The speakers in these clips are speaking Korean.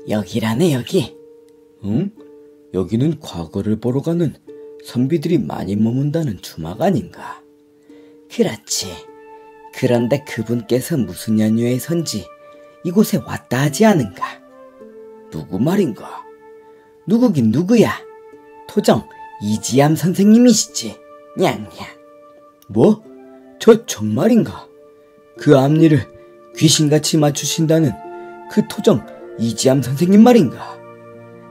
여기라네, 여기. 응? 여기는 과거를 보러 가는 선비들이 많이 머문다는 주막 아닌가? 그렇지. 그런데 그분께서 무슨 연유에 선지 이곳에 왔다 하지 않은가? 누구 말인가? 누구긴 누구야? 토정 이지암 선생님이시지. 냥냥. 뭐? 저 정말인가? 그 앞니를 귀신같이 맞추신다는 그 토정 이지암 선생님 말인가?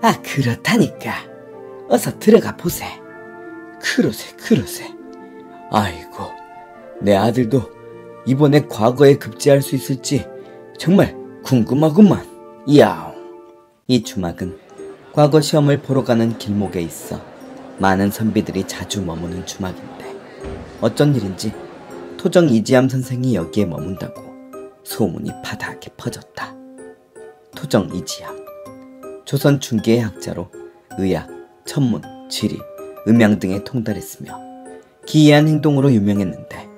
아, 그렇다니까. 어서 들어가 보세. 그러세. 아이고, 내 아들도 이번에 과거에 급제할 수 있을지 정말 궁금하구만. 야옹. 이 주막은 과거 시험을 보러 가는 길목에 있어 많은 선비들이 자주 머무는 주막인데, 어쩐 일인지 토정 이지암 선생이 여기에 머문다고 소문이 바다하게 퍼졌다. 토정 이지암, 조선 중기의 학자로 의학, 천문, 지리, 음양 등에 통달했으며 기이한 행동으로 유명했는데,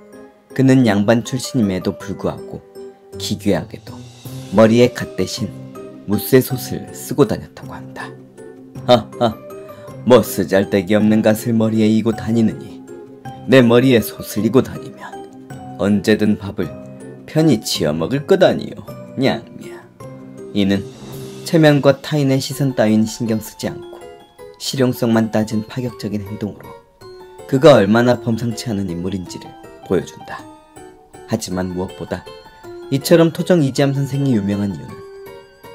그는 양반 출신임에도 불구하고 기괴하게도 머리에 갓 대신 무쇠솥을 쓰고 다녔다고 한다. 하하, 뭐 쓰잘데기 없는 갓을 머리에 이고 다니느니 내 머리에 솥을 이고 다니면 언제든 밥을 편히 지어 먹을 거다니요. 냥냥. 이는 체면과 타인의 시선 따윈 신경 쓰지 않고 실용성만 따진 파격적인 행동으로 그가 얼마나 범상치 않은 인물인지를 보여준다. 하지만 무엇보다 이처럼 토정 이지암 선생이 유명한 이유는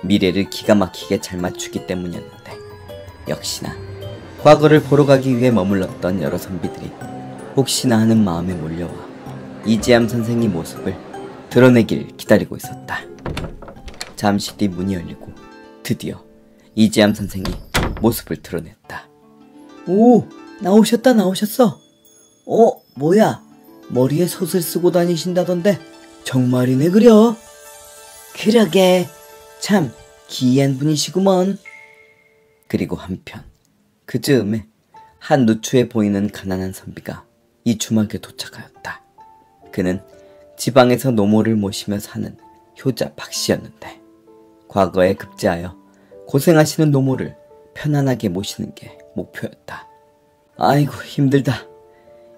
미래를 기가 막히게 잘 맞추기 때문이었는데, 역시나 과거를 보러 가기 위해 머물렀던 여러 선비들이 혹시나 하는 마음에 몰려와 이지암 선생의 모습을 드러내길 기다리고 있었다. 잠시 뒤 문이 열리고 드디어 이지암 선생이 모습을 드러냈다. 오, 나오셨어. 뭐야, 머리에 솥을 쓰고 다니신다던데 정말이네 그려? 그러게, 참 기이한 분이시구먼. 그리고 한편 그 즈음에 한 누추해 보이는 가난한 선비가 이 주막에 도착하였다. 그는 지방에서 노모를 모시며 사는 효자 박씨였는데, 과거에 급제하여 고생하시는 노모를 편안하게 모시는 게 목표였다. 아이고, 힘들다.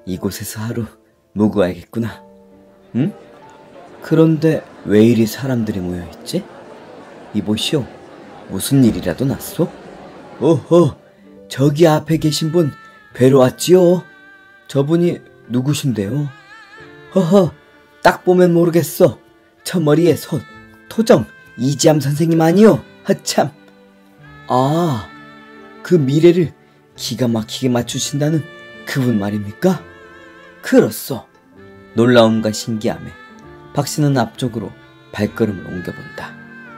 이곳에서 하루 묵어야겠구나. 응? 그런데 왜 이리 사람들이 모여있지? 이보시오, 무슨 일이라도 났소? 어허, 저기 앞에 계신 분 뵈러 왔지요. 저분이 누구신데요? 허허, 딱 보면 모르겠어. 저 머리에 솥, 토정 이지암 선생님 아니요? 하참. 아, 그 미래를 기가 막히게 맞추신다는 그분 말입니까? 그렇소. 놀라움과 신기함에 박씨는 앞쪽으로 발걸음을 옮겨본다.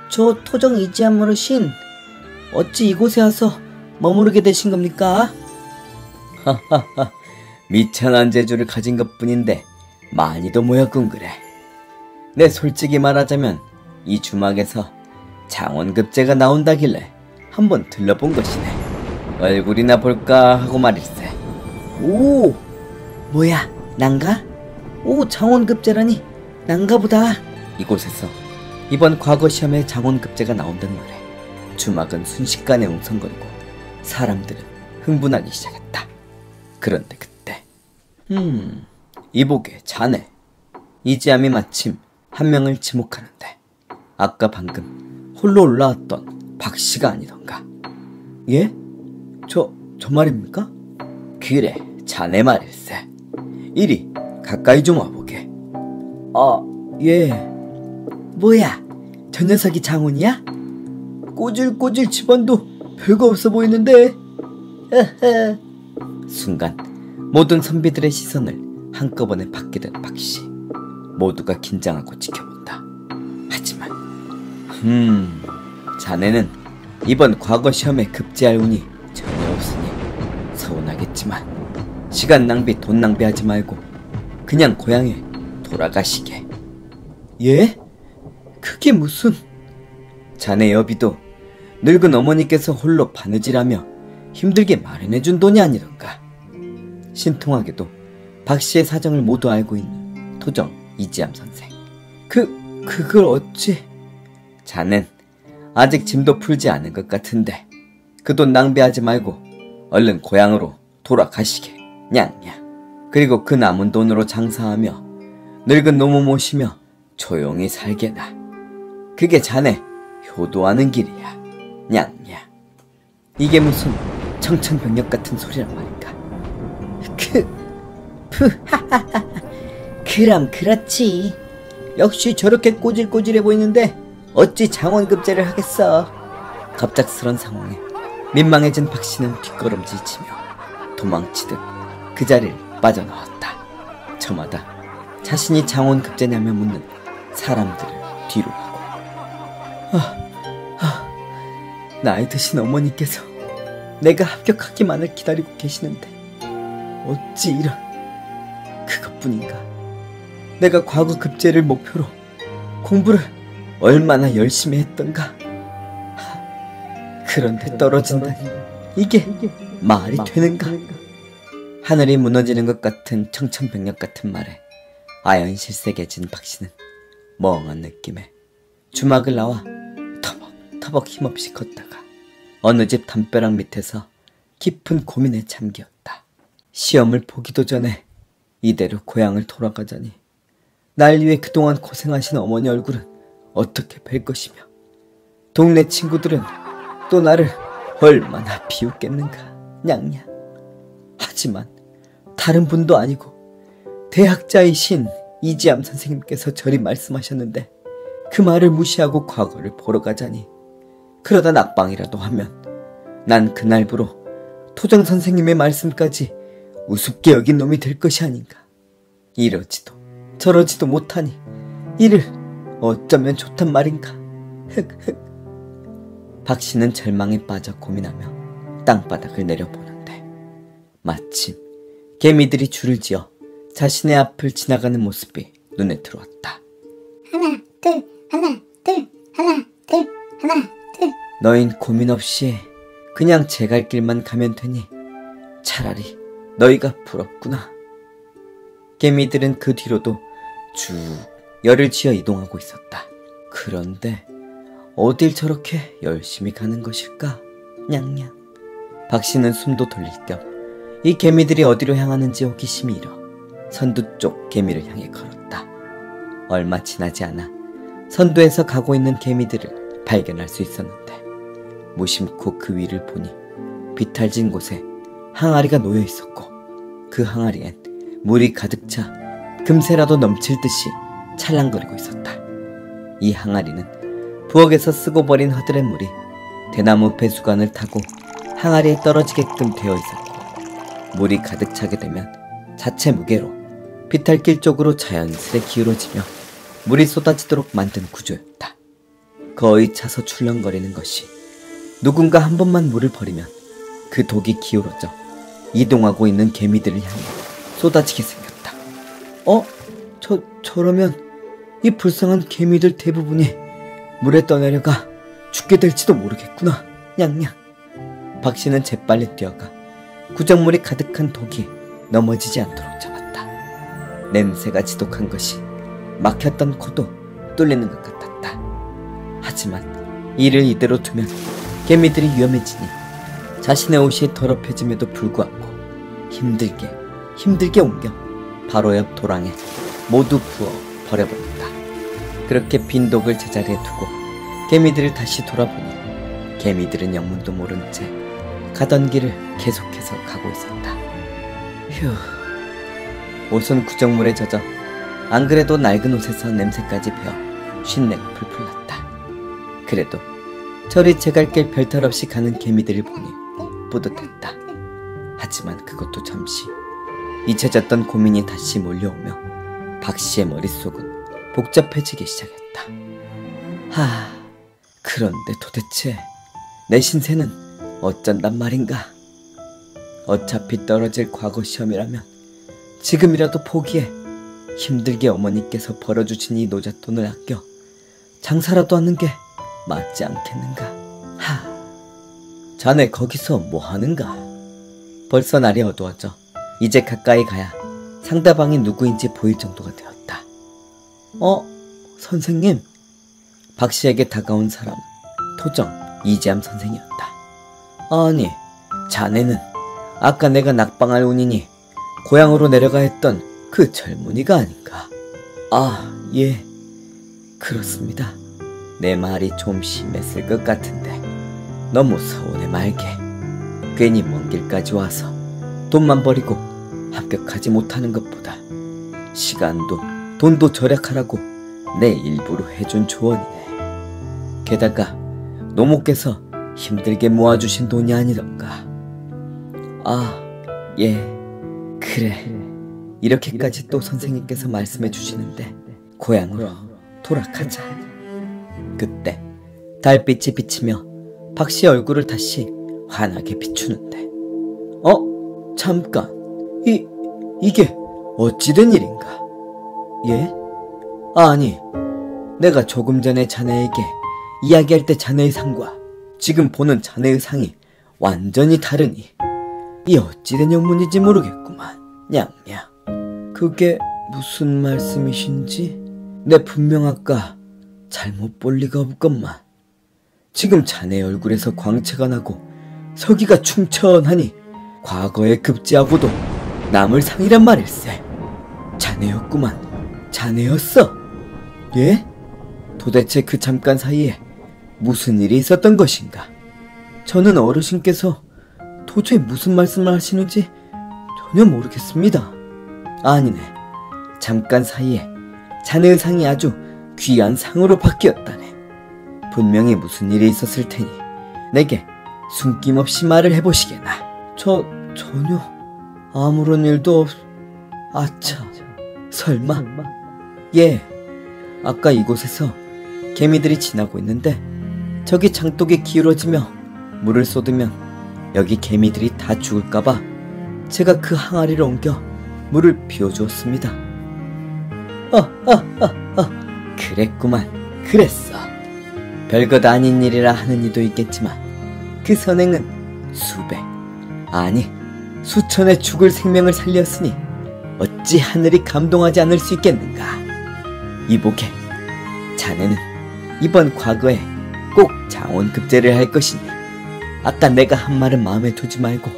저 토정 이지암 어르신, 어찌 이곳에 와서 머무르게 되신 겁니까? 하하하, 미천한 재주를 가진 것뿐인데 많이도 모였군 그래. 내 솔직히 말하자면 이 주막에서 장원급제가 나온다길래 한번 들러본 것이네. 얼굴이나 볼까 하고 말일세. 오, 뭐야, 난가? 오, 장원급제라니 난가보다. 이곳에서 이번 과거 시험에 장원급제가 나온단 말에 주막은 순식간에 웅성거리고 사람들은 흥분하기 시작했다. 그런데 그때 이보게 자네. 이지암이 마침 한 명을 지목하는데, 아까 방금 홀로 올라왔던 박씨가 아니던가. 예? 저 말입니까? 그래, 자네 말일세. 이리 가까이 좀 와보게. 아, 예. 뭐야, 저 녀석이 장훈이야? 꼬질꼬질 집안도 별거 없어 보이는데. 순간 모든 선비들의 시선을 한꺼번에 받게 된 박씨. 모두가 긴장하고 지켜본다. 하지만 자네는 이번 과거 시험에 급제할 운이 전혀 없으니 서운하겠지만 시간 낭비, 돈 낭비하지 말고 그냥 고향에 돌아가시게. 예? 그게 무슨... 자네 여비도 늙은 어머니께서 홀로 바느질하며 힘들게 마련해준 돈이 아니던가. 신통하게도 박씨의 사정을 모두 알고 있는 토정 이지암 선생. 그걸 어찌... 자넨 아직 짐도 풀지 않은 것 같은데 그 돈 낭비하지 말고 얼른 고향으로 돌아가시게. 냥냥. 그리고 그 남은 돈으로 장사하며 늙은 노모 모시며 조용히 살게나. 그게 자네 효도하는 길이야. 냥냥. 이게 무슨 청천벽력 같은 소리란 말인가. 그럼 그렇지. 역시 저렇게 꼬질꼬질해 보이는데 어찌 장원급제를 하겠어. 갑작스런 상황에 민망해진 박씨는 뒷걸음질치며 도망치듯 그 자리를 빠져나왔다. 저마다 자신이 장원급제냐며 묻는 사람들을 뒤로 하고. 나이 드신 어머니께서 내가 합격하기만을 기다리고 계시는데 어찌 이런. 그것뿐인가. 내가 과거 급제를 목표로 공부를 얼마나 열심히 했던가. 그런데 떨어진다니 이게 말이 되는가. 하늘이 무너지는 것 같은 청천벽력 같은 말에 아연실색해진 박씨는 멍한 느낌에 주막을 나와 터벅터벅 힘없이 걷다가 어느 집 담벼락 밑에서 깊은 고민에 잠겼다. 시험을 보기도 전에 이대로 고향을 돌아가자니 날 위해 그동안 고생하신 어머니 얼굴은 어떻게 뵐 것이며 동네 친구들은 또 나를 얼마나 비웃겠는가. 냥냥. 하지만 다른 분도 아니고 대학자이신 이지암 선생님께서 저리 말씀하셨는데 그 말을 무시하고 과거를 보러 가자니 그러다 낙방이라도 하면 난 그날부로 토정 선생님의 말씀까지 우습게 여긴 놈이 될 것이 아닌가. 이러지도 저러지도 못하니 이를 어쩌면 좋단 말인가. 박씨는 절망에 빠져 고민하며 땅바닥을 내려보는데 마침 개미들이 줄을 지어 자신의 앞을 지나가는 모습이 눈에 들어왔다. 하나 둘 하나 둘 하나 둘 하나 둘. 너흰 고민 없이 그냥 제 갈 길만 가면 되니 차라리 너희가 부럽구나. 개미들은 그 뒤로도 쭉 열을 지어 이동하고 있었다. 그런데 어딜 저렇게 열심히 가는 것일까? 냥냥. 박씨는 숨도 돌릴 겸 이 개미들이 어디로 향하는지 호기심이 일어 선두 쪽 개미를 향해 걸었다. 얼마 지나지 않아 선두에서 가고 있는 개미들을 발견할 수 있었는데 무심코 그 위를 보니 비탈진 곳에 항아리가 놓여 있었고 그 항아리엔 물이 가득 차 금세라도 넘칠 듯이 찰랑거리고 있었다. 이 항아리는 부엌에서 쓰고 버린 허들의 물이 대나무 배수관을 타고 항아리에 떨어지게끔 되어 있었고 물이 가득 차게 되면 자체 무게로 비탈길 쪽으로 자연스레 기울어지며 물이 쏟아지도록 만든 구조였다. 거의 차서 출렁거리는 것이 누군가 한 번만 물을 버리면 그 독이 기울어져 이동하고 있는 개미들을 향해 쏟아지게 생겼다. 저러면 이 불쌍한 개미들 대부분이 물에 떠내려가 죽게 될지도 모르겠구나. 냥냥. 박씨는 재빨리 뛰어가 구정물이 가득한 독이 넘어지지 않도록 잡았다. 냄새가 지독한 것이 막혔던 코도 뚫리는 것 같았다. 하지만 이를 이대로 두면 개미들이 위험해지니 자신의 옷이 더럽혀짐에도 불구하고 힘들게 옮겨 바로 옆 도랑에 모두 부어 버려버렸다. 그렇게 빈 독을 제자리에 두고 개미들을 다시 돌아보니 개미들은 영문도 모른 채 가던 길을 계속해서 가고 있었다. 휴. 옷은 구정물에 젖어 안 그래도 낡은 옷에서 냄새까지 배어 쉰내가 풀풀 났다. 그래도 저리 제갈길 별탈 없이 가는 개미들을 보니 뿌듯했다. 하지만 그것도 잠시 잊혀졌던 고민이 다시 몰려오며 박씨의 머릿속은 복잡해지기 시작했다. 그런데 도대체 내 신세는 어쩐단 말인가? 어차피 떨어질 과거 시험이라면 지금이라도 포기해 힘들게 어머니께서 벌어주신 이 노잣돈을 아껴 장사라도 하는 게 맞지 않겠는가? 자네 거기서 뭐 하는가? 벌써 날이 어두워져 이제 가까이 가야 상대방이 누구인지 보일 정도가 되었다. 선생님? 박씨에게 다가온 사람 토정 이지암 선생이었다. 아니, 자네는 아까 내가 낙방할 운이니 고향으로 내려가 했던 그 젊은이가 아닌가? 아, 예, 그렇습니다. 내 말이 좀 심했을 것 같은데 너무 서운해 말게. 괜히 먼 길까지 와서 돈만 버리고 합격하지 못하는 것보다 시간도 돈도 절약하라고 내 일부러 해준 조언이네. 게다가 노모께서 힘들게 모아주신 돈이 아니던가. 아, 예, 그래. 이렇게까지 또 선생님께서 말씀해 주시는데 고향으로 돌아가자. 그때 달빛이 비치며 박씨 얼굴을 다시 환하게 비추는데, 잠깐, 이게 어찌된 일인가? 예? 아니, 내가 조금 전에 자네에게 이야기할 때 자네의 상과 지금 보는 자네의 상이 완전히 다르니 이 어찌된 영문인지 모르겠구만. 냥냥. 그게 무슨 말씀이신지? 내 분명 아까 잘못 볼 리가 없건만 지금 자네 얼굴에서 광채가 나고 서기가 충천하니 과거에 급제하고도 남을 상이란 말일세. 자네였구만. 자네였어. 예? 도대체 그 잠깐 사이에 무슨 일이 있었던 것인가? 저는 어르신께서 도저히 무슨 말씀을 하시는지 전혀 모르겠습니다. 아니네. 잠깐 사이에 자네의 상이 아주 귀한 상으로 바뀌었다네. 분명히 무슨 일이 있었을 테니 내게 숨김없이 말을 해보시게나. 전혀 아무런 일도 아차, 설마? 예, 아까 이곳에서 개미들이 지나고 있는데 저기 장독이 기울어지며 물을 쏟으면 여기 개미들이 다 죽을까봐 제가 그 항아리를 옮겨 물을 비워주었습니다. 그랬구만. 그랬어. 별것 아닌 일이라 하는 이도 있겠지만 그 선행은 수백, 아니 수천의 죽을 생명을 살렸으니 어찌 하늘이 감동하지 않을 수 있겠는가. 이보게, 자네는 이번 과거에 꼭 장원급제를 할 것이니 아까 내가 한 말은 마음에 두지 말고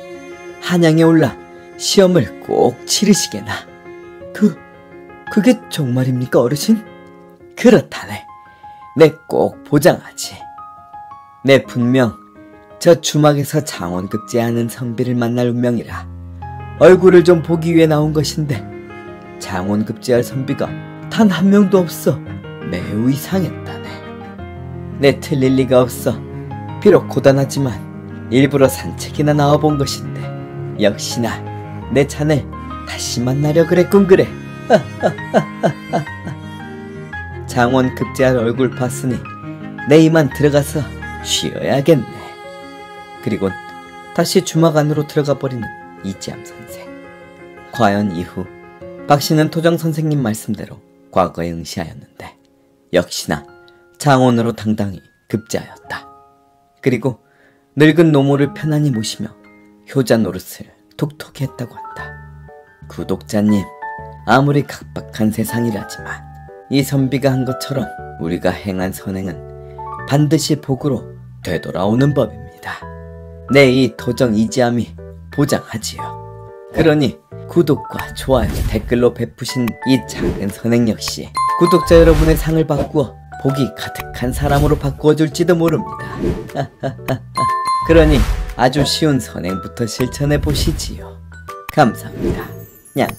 한양에 올라 시험을 꼭 치르시게나. 그게 정말입니까, 어르신? 그렇다네. 내 꼭 보장하지. 내 분명 저 주막에서 장원급제하는 선비를 만날 운명이라 얼굴을 좀 보기 위해 나온 것인데 장원급제할 선비가 단 한 명도 없어 매우 이상했다네. 내 틀릴 리가 없어. 비록 고단하지만 일부러 산책이나 나와본 것인데 역시나 내 자네 다시 만나려 그랬군. 그래. 장원 급제할 얼굴 봤으니 내 이만 들어가서 쉬어야겠네. 그리곤 다시 주막 안으로 들어가 버리는 이지암 선생. 과연 이후 박씨는 토정 선생님 말씀대로 과거에 응시하였는데 역시나 장원으로 당당히 급제하였다. 그리고 늙은 노모를 편안히 모시며 효자 노릇을 톡톡히 했다고 한다. 구독자님, 아무리 각박한 세상이라지만 이 선비가 한 것처럼 우리가 행한 선행은 반드시 복으로 되돌아오는 법입니다. 내 이 토정 이지암이 보장하지요. 그러니 구독과 좋아요, 댓글로 베푸신 이 작은 선행 역시 구독자 여러분의 상을 바꾸어 복이 가득한 사람으로 바꾸어줄지도 모릅니다. 그러니 아주 쉬운 선행부터 실천해 보시지요. 감사합니다. 냥.